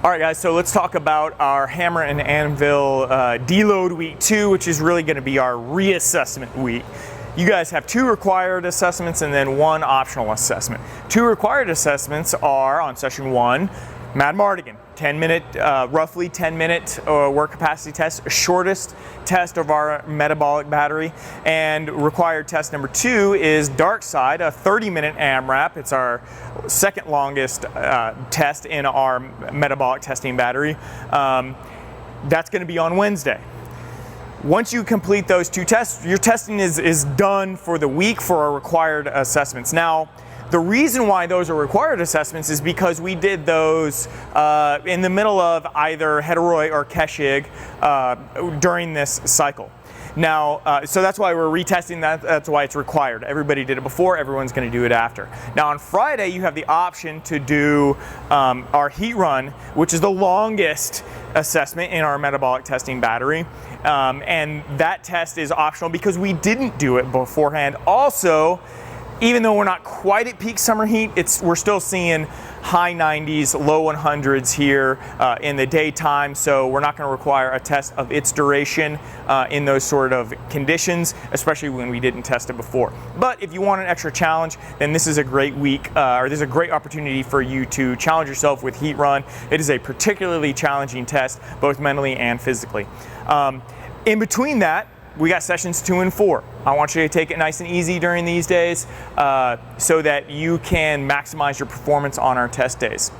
All right, guys, so let's talk about our Hammer and Anvil deload week 2, which is really going to be our reassessment week. You guys have 2 required assessments and then 1 optional assessment. 2 required assessments are on session 1, Mad Mardigan, 10-minute, roughly 10-minute work capacity test, shortest test of our metabolic battery. And required test number 2 is Dark Side, a 30-minute AMRAP. It's our second longest test in our metabolic testing battery. That's going to be on Wednesday. Once you complete those 2 tests, your testing is done for the week for our required assessments. Now, the reason why those are required assessments is because we did those in the middle of either Hetoroy or Keshig during this cycle. Now, so that's why we're retesting that. That's why it's required. Everybody did it before, everyone's going to do it after. Now on Friday, you have the option to do our heat run, which is the longest assessment in our metabolic testing battery. And that test is optional because we didn't do it beforehand. Also, even though we're not quite at peak summer heat, we're still seeing high 90s, low 100s here in the daytime, so we're not going to require a test of its duration in those sort of conditions, especially when we didn't test it before. But if you want an extra challenge, then this is a great week, or this is a great opportunity for you to challenge yourself with Heat Run. It is a particularly challenging test, both mentally and physically. In between that, we got sessions 2 and 4. I want you to take it nice and easy during these days so that you can maximize your performance on our test days.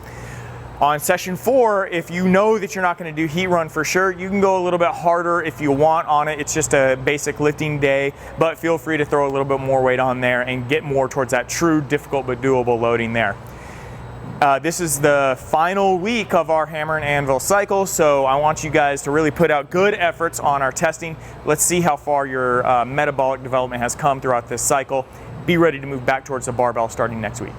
On session 4, if you know that you're not going to do heat run for sure, you can go a little bit harder if you want on it. It's just a basic lifting day, but feel free to throw a little bit more weight on there and get more towards that true difficult but doable loading there. This is the final week of our Hammer and Anvil cycle, so I want you guys to really put out good efforts on our testing. Let's see how far your metabolic development has come throughout this cycle. Be ready to move back towards the barbell starting next week.